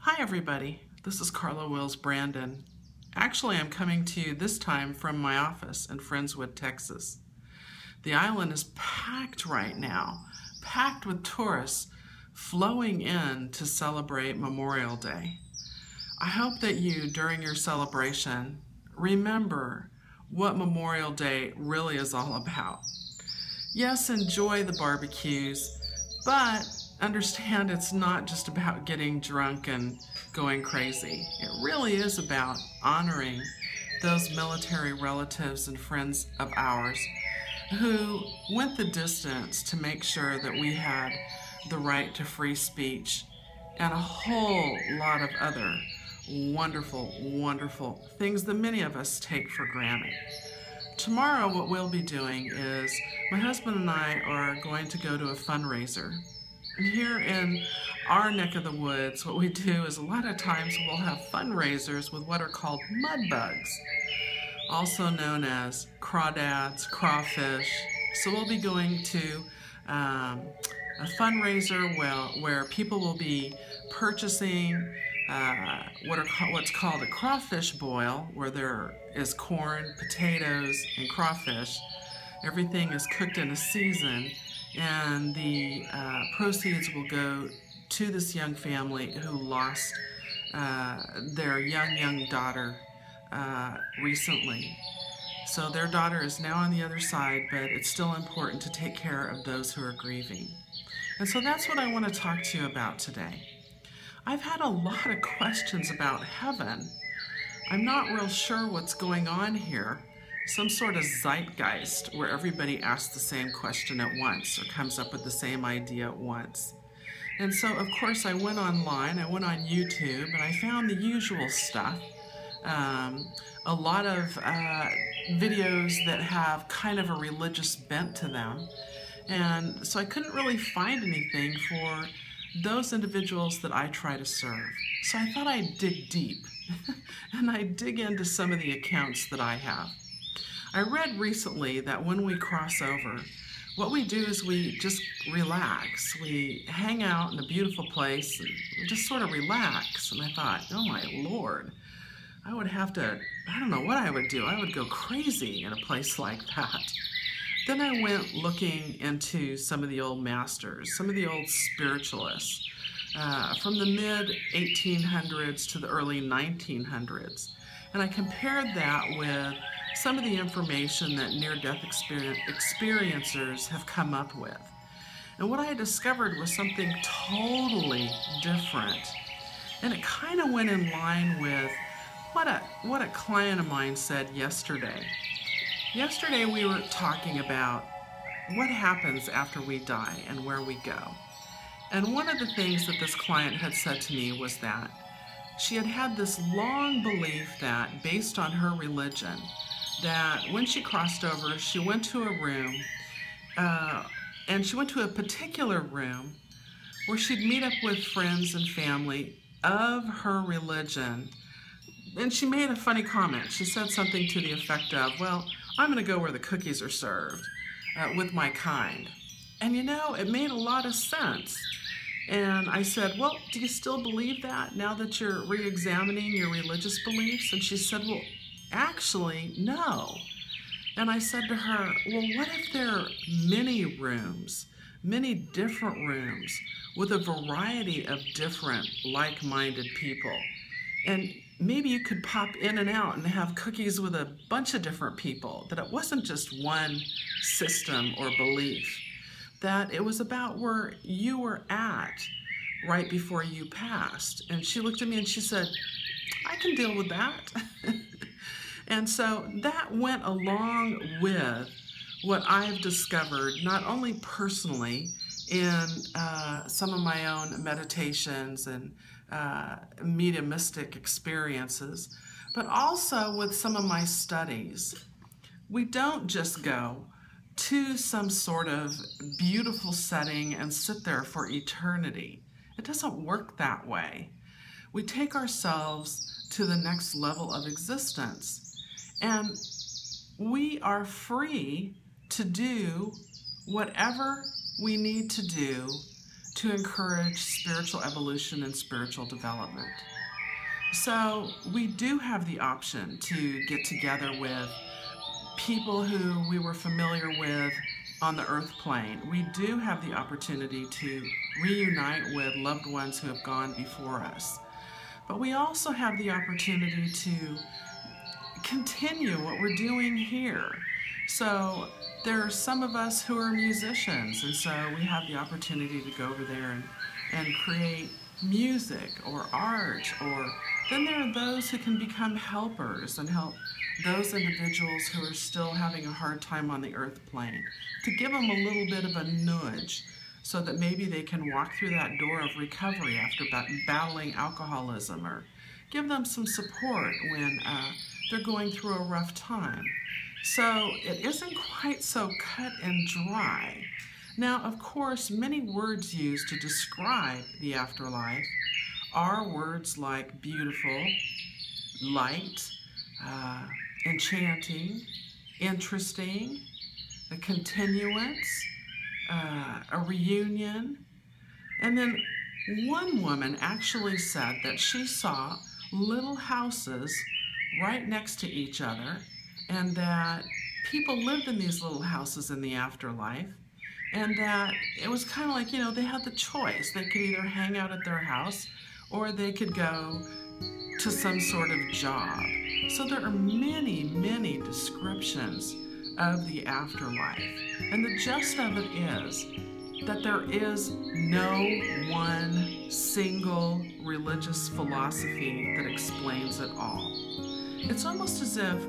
Hi everybody, this is Carla Wills Brandon. Actually, I'm coming to you this time from my office in Friendswood, Texas. The island is packed right now, packed with tourists flowing in to celebrate Memorial Day. I hope that you, during your celebration, remember what Memorial Day really is all about. Yes, enjoy the barbecues, but understand it's not just about getting drunk and going crazy. It really is about honoring those military relatives and friends of ours who went the distance to make sure that we had the right to free speech and a whole lot of other wonderful, wonderful things that many of us take for granted. Tomorrow, what we'll be doing is my husband and I are going to go to a fundraiser. And here in our neck of the woods, what we do is a lot of times we'll have fundraisers with what are called mud bugs, also known as crawdads, crawfish. So we'll be going to a fundraiser where people will be purchasing what's called a crawfish boil, where there is corn, potatoes, and crawfish. Everything is cooked in a season, and the proceeds will go to this young family who lost their young daughter recently. So their daughter is now on the other side, but it's still important to take care of those who are grieving. And so that's what I want to talk to you about today. I've had a lot of questions about heaven. I'm not real sure what's going on here. Some sort of zeitgeist where everybody asks the same question at once or comes up with the same idea at once. And so, of course, I went online, I went on YouTube, and I found the usual stuff. A lot of videos that have kind of a religious bent to them. And so I couldn't really find anything for those individuals that I try to serve. So I thought I'd dig deep and I'd dig into some of the accounts that I have. I read recently that when we cross over, what we do is we just relax. We hang out in a beautiful place and just sort of relax. And I thought, oh my Lord, I would have to, I don't know what I would do. I would go crazy in a place like that. Then I went looking into some of the old masters, some of the old spiritualists, from the mid-1800s to the early 1900s. And I compared that with some of the information that near-death experiencers have come up with. And what I discovered was something totally different. And it kind of went in line with what a client of mine said yesterday. Yesterday we were talking about what happens after we die and where we go. And one of the things that this client had said to me was that she had had this long belief that, based on her religion, that when she crossed over, she went to a room, and she went to a particular room where she'd meet up with friends and family of her religion. And she made a funny comment. She said something to the effect of, well, I'm going to go where the cookies are served with my kind. And you know, it made a lot of sense. And I said, well, do you still believe that now that you're re-examining your religious beliefs? And she said, well, actually, no. And I said to her, well, what if there are many rooms, many different rooms with a variety of different like-minded people? And maybe you could pop in and out and have cookies with a bunch of different people, that it wasn't just one system or belief, that it was about where you were at right before you passed. And she looked at me and she said, I can deal with that. And so that went along with what I've discovered, not only personally in some of my own meditations and mediumistic experiences, but also with some of my studies. We don't just go to some sort of beautiful setting and sit there for eternity. It doesn't work that way. We take ourselves to the next level of existence, and we are free to do whatever we need to do to encourage spiritual evolution and spiritual development. So we do have the option to get together with people who we were familiar with on the earth plane. We do have the opportunity to reunite with loved ones who have gone before us. But we also have the opportunity to continue what we're doing here. So there are some of us who are musicians, and so we have the opportunity to go over there and create music or art, or then there are those who can become helpers and help those individuals who are still having a hard time on the earth plane, to give them a little bit of a nudge so that maybe they can walk through that door of recovery after battling alcoholism, or give them some support when they're going through a rough time. So it isn't quite so cut and dry. Now, of course, many words used to describe the afterlife are words like beautiful, light, enchanting, interesting, a continuance, a reunion. And then one woman actually said that she saw little houses right next to each other, and that people lived in these little houses in the afterlife, and that it was kind of like, you know, they had the choice. They could either hang out at their house or they could go to some sort of job. So there are many, many descriptions of the afterlife. And the gist of it is that there is no one single religious philosophy that explains it all. It's almost as if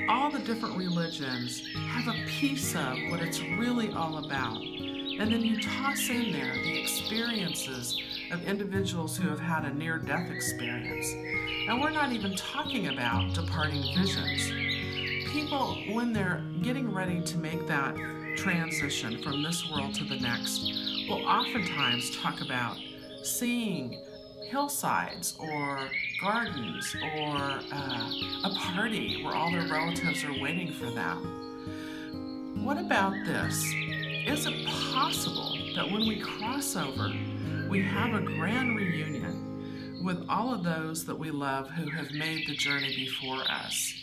all the different religions have a piece of what it's really all about. And then you toss in there the experiences of individuals who have had a near-death experience. And we're not even talking about departing visions. People, when they're getting ready to make that transition from this world to the next, will oftentimes talk about seeing hillsides or gardens or a party where all their relatives are waiting for them. What about this? Is it possible that when we cross over, we have a grand reunion with all of those that we love who have made the journey before us?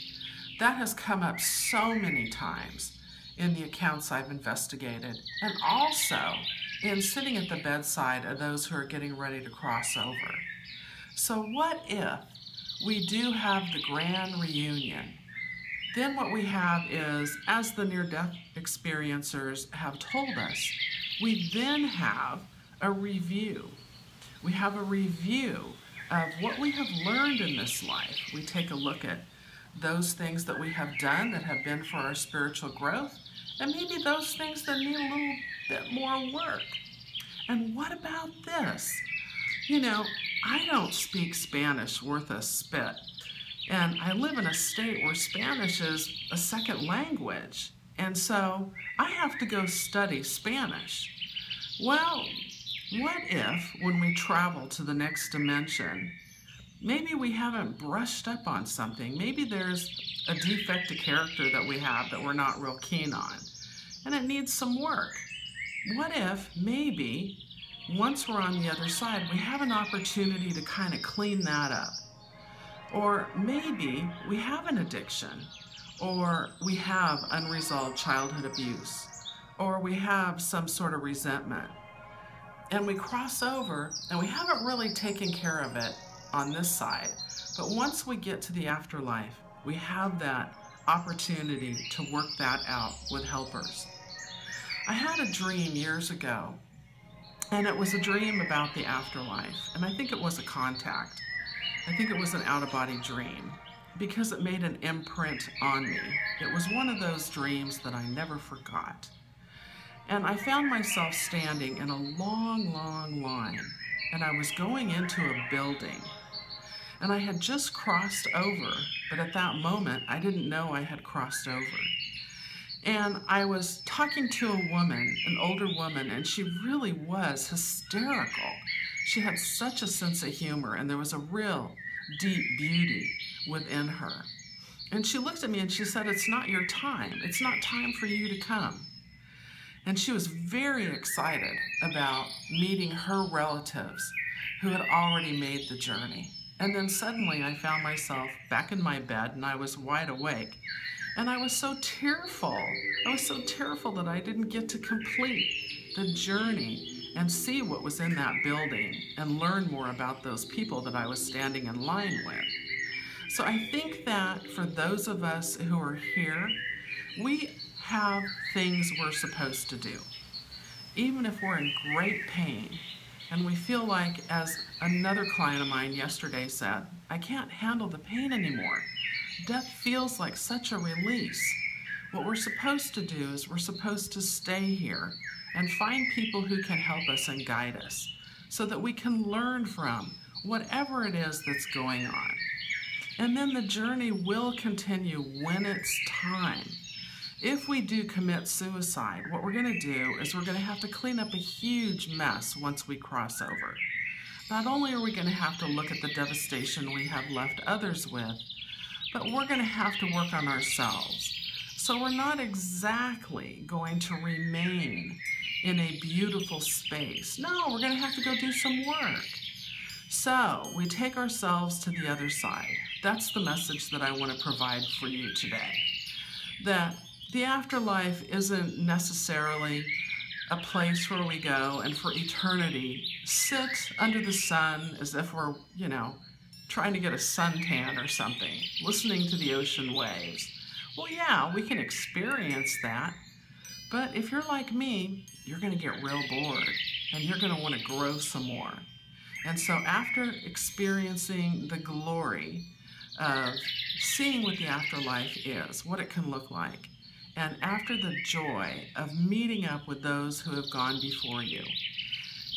That has come up so many times in the accounts I've investigated, and also in sitting at the bedside of those who are getting ready to cross over. So what if we do have the grand reunion? Then what we have is, as the near-death experiencers have told us, we then have a review. We have a review of what we have learned in this life. We take a look at those things that we have done that have been for our spiritual growth, and maybe those things that need a little bit more work. And what about this? You know, I don't speak Spanish worth a spit, and I live in a state where Spanish is a second language, and so I have to go study Spanish. Well, what if when we travel to the next dimension, maybe we haven't brushed up on something? Maybe there's a defect of character that we have that we're not real keen on, and it needs some work. What if maybe once we're on the other side, we have an opportunity to kind of clean that up? Or maybe we have an addiction, or we have unresolved childhood abuse, or we have some sort of resentment, and we cross over and we haven't really taken care of it on this side. But once we get to the afterlife, we have that opportunity to work that out with helpers. I had a dream years ago, and it was a dream about the afterlife, and I think it was a contact. I think it was an out-of-body dream because it made an imprint on me. It was one of those dreams that I never forgot. And I found myself standing in a long, long line, and I was going into a building. And I had just crossed over, but at that moment, I didn't know I had crossed over. And I was talking to a woman, an older woman, and she really was hysterical. She had such a sense of humor, and there was a real deep beauty within her. And she looked at me and she said, "It's not your time. It's not time for you to come." And she was very excited about meeting her relatives who had already made the journey. And then suddenly I found myself back in my bed, and I was wide awake. And I was so tearful. I was so tearful that I didn't get to complete the journey and see what was in that building and learn more about those people that I was standing in line with. So I think that for those of us who are here, we have things we're supposed to do. Even if we're in great pain and we feel like, as another client of mine yesterday said, I can't handle the pain anymore. Death feels like such a release. What we're supposed to do is we're supposed to stay here and find people who can help us and guide us so that we can learn from whatever it is that's going on. And then the journey will continue when it's time. If we do commit suicide, what we're going to do is we're going to have to clean up a huge mess once we cross over. Not only are we going to have to look at the devastation we have left others with, but we're going to have to work on ourselves. So we're not exactly going to remain in a beautiful space. No, we're going to have to go do some work. So we take ourselves to the other side. That's the message that I want to provide for you today. That the afterlife isn't necessarily a place where we go and for eternity sit under the sun as if we're, trying to get a suntan or something, listening to the ocean waves. Well, yeah, we can experience that. But if you're like me, you're going to get real bored and you're going to want to grow some more. And so after experiencing the glory of seeing what the afterlife is, what it can look like, and after the joy of meeting up with those who have gone before you,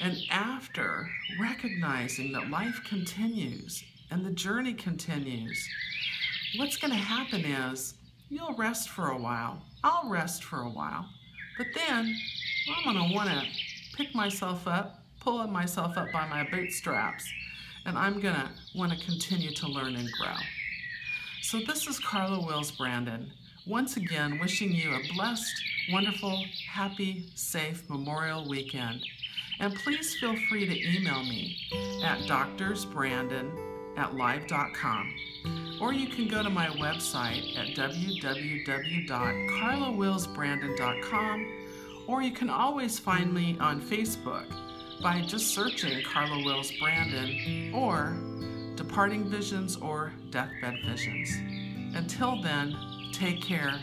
and after recognizing that life continues and the journey continues, what's going to happen is you'll rest for a while. I'll rest for a while. But then I'm going to want to pick myself up, pull myself up by my bootstraps, and I'm going to want to continue to learn and grow. So this is Carla Wills Brandon, once again wishing you a blessed, wonderful, happy, safe Memorial Weekend. And please feel free to email me at doctorsbrandon@live.com, or you can go to my website at www.carlawillsbrandon.com, or you can always find me on Facebook by just searching Carla Wills Brandon or Departing Visions or Deathbed Visions. Until then, take care.